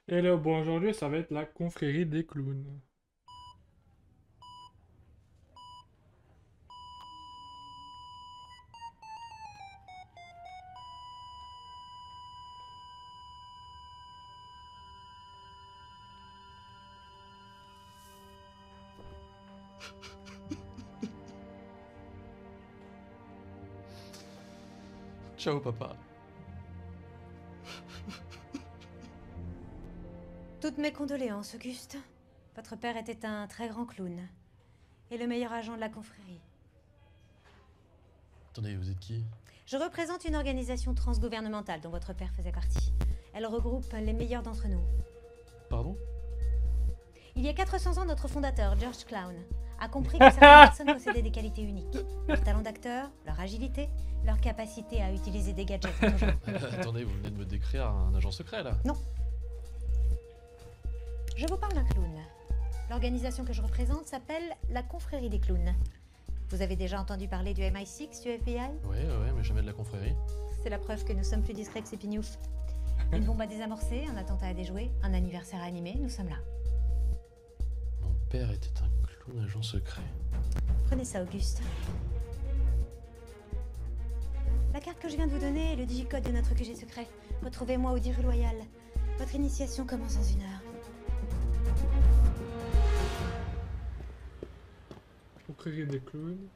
Et le bon aujourd'hui, ça va être la confrérie des clowns. Ciao papa. Toutes mes condoléances, Auguste. Votre père était un très grand clown. Et le meilleur agent de la confrérie. Attendez, vous êtes qui? Je représente une organisation transgouvernementale dont votre père faisait partie. Elle regroupe les meilleurs d'entre nous. Pardon? Il y a 400 ans, notre fondateur, George Clown, a compris que certaines personnes possédaient des qualités uniques. Leur talent d'acteur, leur agilité, leur capacité à utiliser des gadgets en tout genre. Attendez, vous venez de me décrire un agent secret là? Non. Je vous parle d'un clown. L'organisation que je représente s'appelle la Confrérie des Clowns. Vous avez déjà entendu parler du MI6, du FBI? Ouais, mais jamais de la confrérie. C'est la preuve que nous sommes plus discrets que ces pignoufs. Une bombe à désamorcer, un attentat à déjouer, un anniversaire à animer, nous sommes là. Mon père était un clown agent secret. Prenez ça, Auguste. La carte que je viens de vous donner est le digicode de notre QG secret. Retrouvez-moi au 10 rue Loyale. Votre initiation commence dans 1 heure. Confrérie des clowns.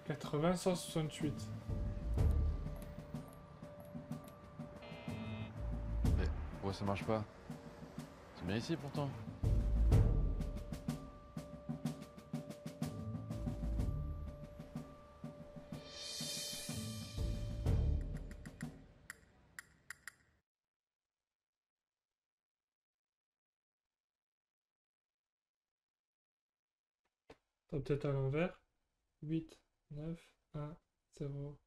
(80 168). Mais pourquoi ça marche pas? C'est bien ici pourtant. T'as peut-être à l'envers. 8, 9, 1, 0,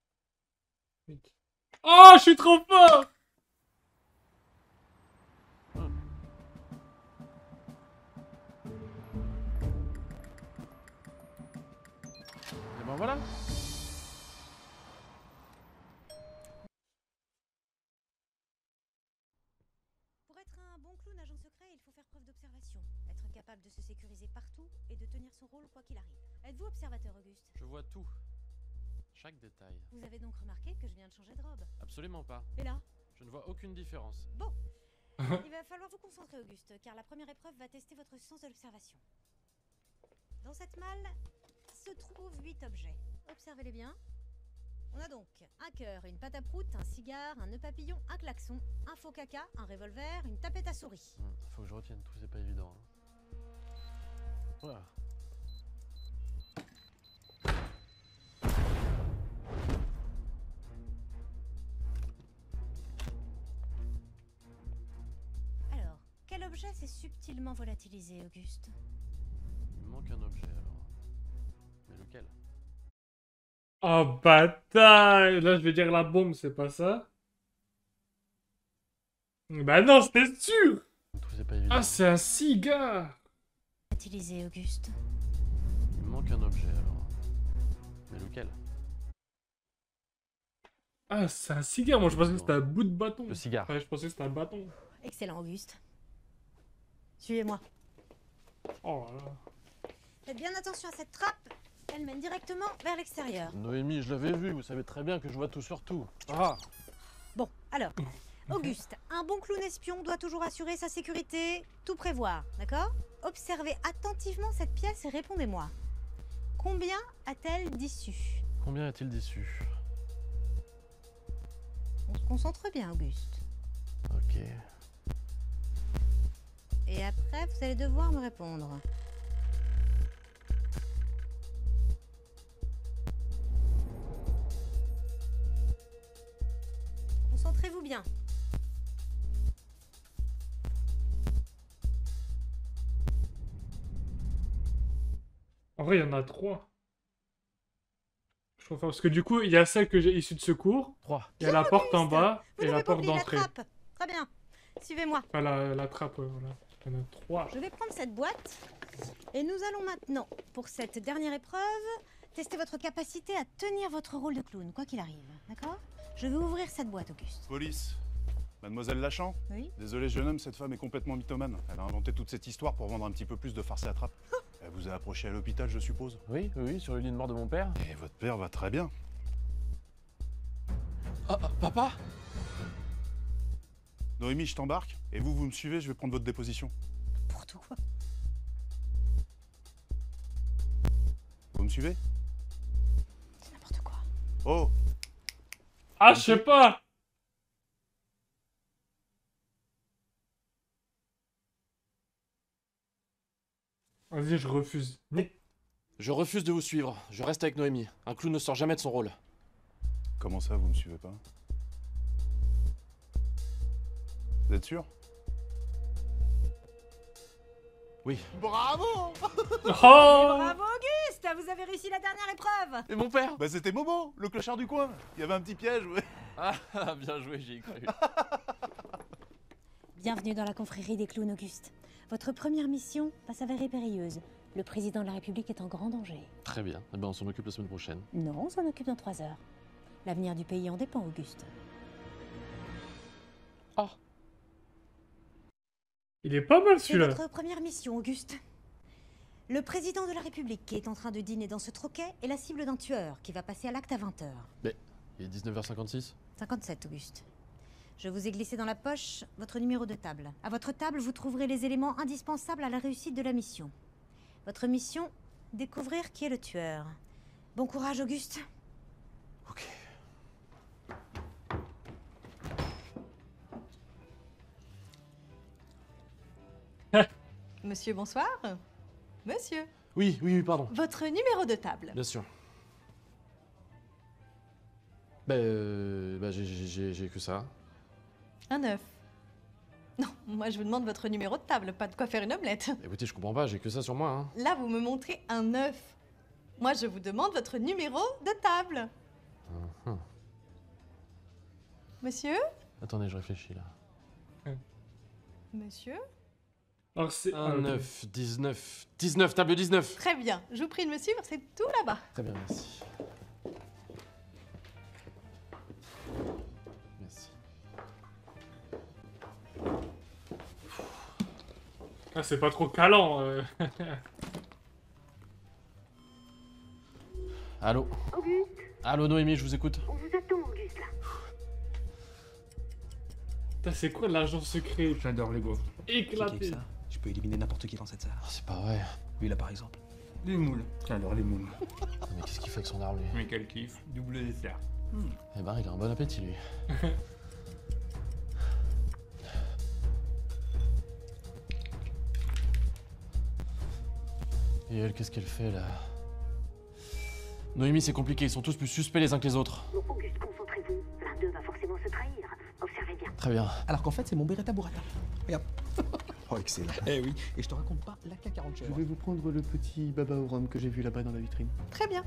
8. Oh, je suis trop fort! Et ben voilà. Pour être un bon clown agent secret, il faut faire preuve d'observation, être capable de se sécuriser partout et de tenir son rôle quoi qu'il arrive. Êtes-vous observateur, Auguste? Je vois tout. Chaque détail. Vous avez donc remarqué que je viens de changer de robe. Absolument pas. Et là? Je ne vois aucune différence. Bon. Il va falloir vous concentrer, Auguste, car la première épreuve va tester votre sens de l'observation. Dans cette malle se trouvent 8 objets. Observez-les bien. On a donc un cœur, une pâte à prout, un cigare, un nœud papillon, un klaxon, un faux caca, un revolver, une tapette à souris. Faut que je retienne tout, c'est pas évident. Voilà. Alors, quel objet s'est subtilement volatilisé, Auguste? Il me manque un objet alors. Mais lequel? Oh, bataille! Là, je vais dire la bombe, c'est pas ça. Bah non, c'était sûr! Tout, c'est pas évident. Ah, c'est un cigare! Volatilisé, Auguste. Il me manque un objet alors. Mais lequel? Ah, c'est un cigare. Moi, je pensais que c'était un bout de bâton. Le cigare. Ouais, je pensais que c'était un bâton. Excellent, Auguste. Suivez-moi. Oh là là. Faites bien attention à cette trappe. Elle mène directement vers l'extérieur. Noémie, je l'avais vu, vous savez très bien que je vois tout sur tout. Ah! Bon, alors, Auguste, un bon clown espion doit toujours assurer sa sécurité, tout prévoir, d'accord? Observez attentivement cette pièce et répondez-moi. Combien a-t-elle d'issues? Combien a-t-il d'issues? On se concentre bien, Auguste. Ok. Et après, vous allez devoir me répondre. Concentrez-vous bien. En vrai, il y en a 3. Je préfère parce que du coup, il y a celle que j'ai issue de secours. 3. Il y a la porte en bas Vous et la n'avez pas porte oublié la d'entrée. trappe. Très bien. Suivez-moi. Enfin, la trappe, ouais, voilà. Il y en a 3. Je vais prendre cette boîte et nous allons maintenant, pour cette dernière épreuve, tester votre capacité à tenir votre rôle de clown, quoi qu'il arrive, d'accord? Je vais ouvrir cette boîte, Auguste. Police. Mademoiselle Lachan? Oui? Désolé, jeune homme, cette femme est complètement mythomane. Elle a inventé toute cette histoire pour vendre un petit peu plus de farce et attrape. Elle vous a approché à l'hôpital, je suppose? Oui, sur le lit de mort de mon père. Et votre père va très bien. Papa? Noémie, je t'embarque. Et vous me suivez, je vais prendre votre déposition. Pour tout quoi? Vous me suivez? C'est n'importe quoi. Oh! Ah, je sais pas. Vas-y, je refuse. Je refuse de vous suivre. Je reste avec Noémie. Un clown ne sort jamais de son rôle. Comment ça, vous me suivez pas? Vous êtes sûr? Oui. Bravo! Oh Bravo, Auguste! Vous avez réussi la dernière épreuve! Et mon père? Bah c'était Momo, le clochard du coin. Il y avait un petit piège. Ah, bien joué, j'y ai cru. Bienvenue dans la confrérie des clowns, Auguste. Votre première mission va s'avérer périlleuse. Le président de la République est en grand danger. Très bien. Eh ben, on s'en occupe la semaine prochaine. Non, on s'en occupe dans 3 heures. L'avenir du pays en dépend, Auguste. Oh. Il est pas mal C'est celui-là. votre première mission, Auguste. Le président de la République qui est en train de dîner dans ce troquet est la cible d'un tueur qui va passer à l'acte à 20h. Mais, il est 19h56. 57, Auguste. Je vous ai glissé dans la poche votre numéro de table. À votre table, vous trouverez les éléments indispensables à la réussite de la mission. Votre mission, découvrir qui est le tueur. Bon courage, Auguste. Ok. Monsieur, bonsoir. Monsieur, Oui, pardon. votre numéro de table. Bien sûr. J'ai que ça. Un œuf. Non, moi je vous demande votre numéro de table, pas de quoi faire une omelette. Écoutez, je comprends pas, j'ai que ça sur moi, hein. Là, vous me montrez un œuf. Moi, je vous demande votre numéro de table. Mhm. Monsieur? Attendez, je réfléchis là. Monsieur? Alors c'est Un 9, 19. 19, table 19. Très bien, je vous prie de me suivre, c'est tout là-bas. Très bien, merci. Merci. Ah, c'est pas trop calant. Allô? Auguste, Allô Noémie, je vous écoute. on vous attend, Auguste, là. Putain, c'est quoi l'agent secret? J'adore les gaufres. Éclaté. Ça, je peux éliminer n'importe qui dans cette salle. Oh, c'est pas vrai. Lui là par exemple. Les moules. J'adore les moules. Mais qu'est-ce qu'il fait avec son arme lui? Mais quel kiff. Double dessert. Eh ben, il a un bon appétit lui. Et elle, qu'est-ce qu'elle fait là? Noémie, c'est compliqué, ils sont tous plus suspects les uns que les autres. Bon, Auguste, concentrez-vous. L'un d'eux va forcément se trahir. Observez bien. Très bien. Alors qu'en fait, c'est mon Beretta Burrata. Regarde. Oh, excellent. Eh oui. Et je te raconte pas la K40 Je vais vous prendre le petit baba au rhum que j'ai vu là-bas dans la vitrine. Très bien.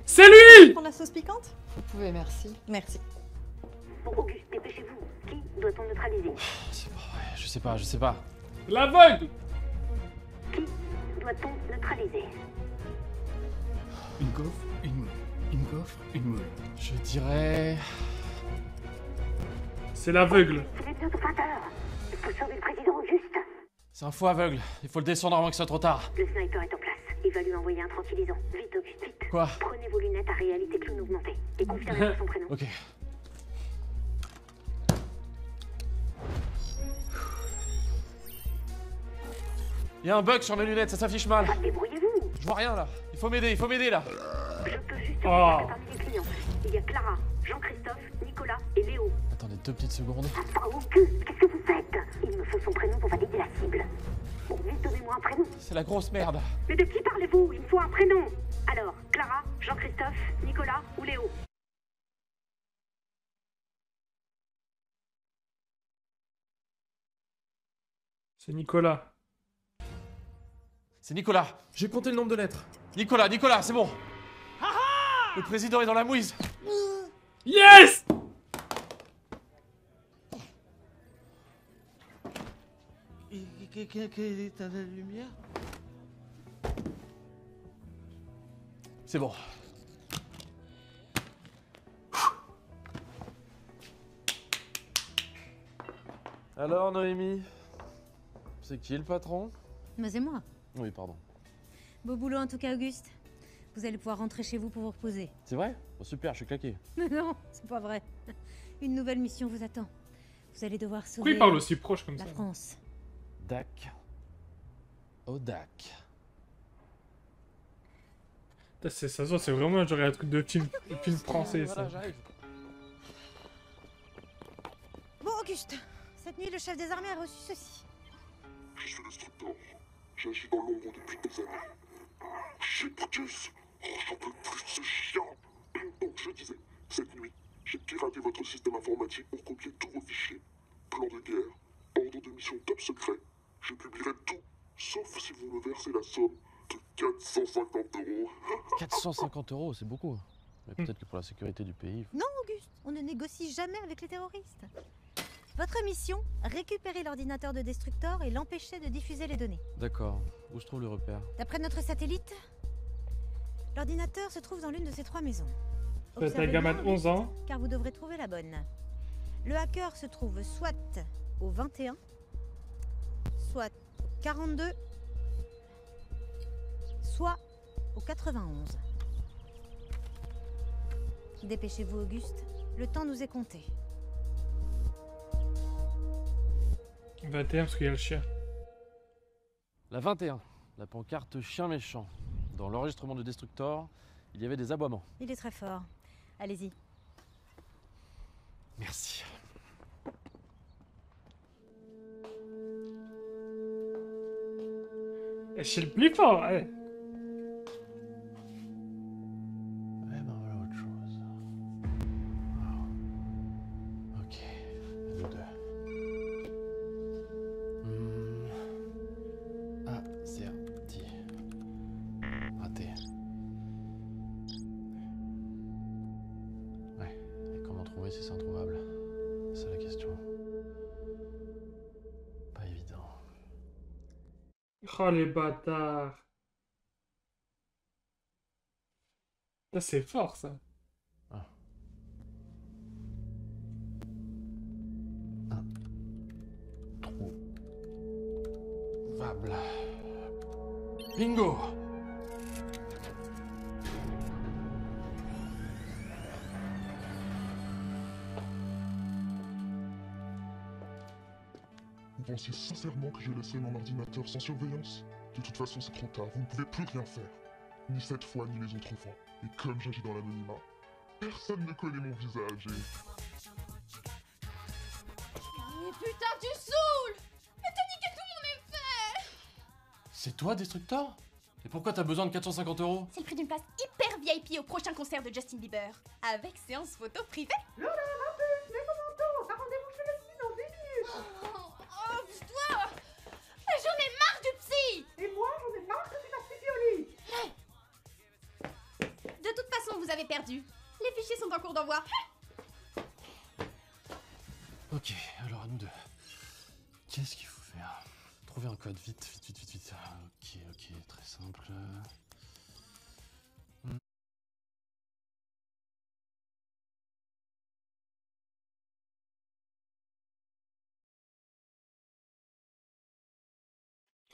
C'est lui! Prendre la sauce piquante? Vous pouvez, merci. Merci. Bon, Auguste, dépêchez-vous. Qui doit-on neutraliser? C'est pas vrai, je sais pas. L'aveugle! Qui doit-on neutraliser? Une gaufre, une moule. Une gaufre, une moule. Je dirais... C'est l'aveugle. Il est bientôt 20h. Il faut sauver le président Auguste. C'est un faux aveugle, il faut le descendre avant que ce soit trop tard. Le sniper est en place. Il va lui envoyer un tranquillisant. Vite, Auguste, vite. Quoi? Prenez vos lunettes à réalité clown augmentée et confirmez son prénom. Ok. Il y a un bug sur mes lunettes, ça s'affiche mal. Ah, débrouillez-vous. Je vois rien là. Il faut m'aider là. Je peux juste vous Oh. dire que parmi les clients, il y a Clara, Jean-Christophe, Nicolas et Léo. Attendez 2 petites secondes. Ah, Auguste, qu'est-ce que vous faites? Il me faut son prénom pour valider la cible. Bon, vite, donnez-moi un prénom. C'est la grosse merde. Mais de qui parlez-vous? Il me faut un prénom. Alors, Clara, Jean-Christophe, Nicolas ou Léo? C'est Nicolas. C'est Nicolas. J'ai compté le nombre de lettres. Nicolas, c'est bon. Le président est dans la mouise. Yes! Quel est l'état de la lumière? C'est bon. Alors, Noémie? C'est qui le patron? Mais c'est moi. Oui, pardon. Beau boulot en tout cas, Auguste. Vous allez pouvoir rentrer chez vous pour vous reposer. C'est vrai? Oh, super, je suis claqué. Mais non, c'est pas vrai. Une nouvelle mission vous attend. Vous allez devoir Pourquoi sauver il parle aussi proche comme la ça? France. Dac. Au Dac. Putain, ça se voit, c'est vraiment genre un truc de film français, ça. Voilà, j'arrive. Bon, Auguste, cette nuit, le chef des armées a reçu ceci. Je suis destructeur. J'agis dans l'ombre depuis des années. Chiputus, j'en peux plus de ce chien. Donc je disais, cette nuit, j'ai piraté votre système informatique pour copier tous vos fichiers. Plan de guerre, ordre de mission top secret. Je publierai tout, sauf si vous me versez la somme de 450 €. 450 €, c'est beaucoup. Mais peut-être que pour la sécurité du pays... Non, Auguste, on ne négocie jamais avec les terroristes. Votre mission, récupérer l'ordinateur de Destructor et l'empêcher de diffuser les données. D'accord. Où se trouve le repère? D'après notre satellite, l'ordinateur se trouve dans l'une de ces 3 maisons. C'est un Observez gamin bien, de 11 ans. car vous devrez trouver la bonne. Le hacker se trouve soit au 21, soit au 42, soit au 91. Dépêchez-vous, Auguste. Le temps nous est compté. 21 parce qu'il y a le chien. La 21. La pancarte chien méchant. Dans l'enregistrement de Destructor, il y avait des aboiements. Il est très fort. Allez-y. Merci. Et c'est le plus fort, ouais. Eh ben voilà autre chose. Wow. Ok, nous deux. Ah, c'est dit. Raté. Ouais, et comment trouver si c'est introuvable? C'est la question. Pas évident. Oh les bâtards. Ça c'est fort ça. Ah. Introuvable. Bingo! Vous pensez sincèrement que je laisserai mon ordinateur sans surveillance? De toute façon, c'est trop tard, vous ne pouvez plus rien faire. Ni cette fois, ni les autres fois. Et comme j'agis dans l'anonymat, personne ne connaît mon visage et... Mais putain, tu saoules! Mais t'as niqué tout mon effet! C'est toi, Destructor? Et pourquoi t'as besoin de 450 €? C'est le prix d'une place hyper VIP au prochain concert de Justin Bieber. Avec séance photo privée. Oh, toi! J'en ai marre du psy! Et moi, j'en ai marre que tu fasses pipi au lit. De toute façon, vous avez perdu. Les fichiers sont en cours d'envoi. Ok, alors à nous deux. Qu'est-ce qu'il faut faire? Trouver un code, vite, vite, vite, vite, vite. Ok, très simple.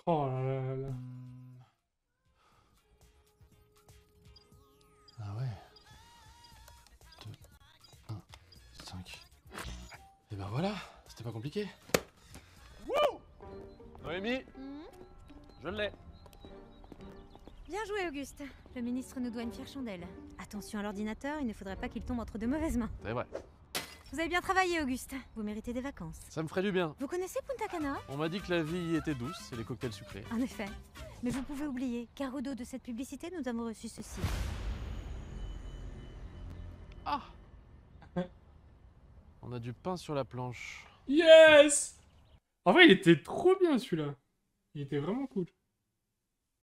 Oh là là là. Ah ouais. 2, 1, 5. Et ben voilà, c'était pas compliqué. Wouh! Noémie, je l'ai. Bien joué, Auguste. Le ministre nous doit une fière chandelle. Attention à l'ordinateur, il ne faudrait pas qu'il tombe entre de mauvaises mains. C'est vrai. Vous avez bien travaillé, Auguste. Vous méritez des vacances. Ça me ferait du bien. Vous connaissez Punta Cana? On m'a dit que la vie y était douce et les cocktails sucrés. En effet. Mais vous pouvez oublier, car au dos de cette publicité, nous avons reçu ceci. Ah! On a du pain sur la planche. Yes! En vrai, il était trop bien celui-là. Il était vraiment cool.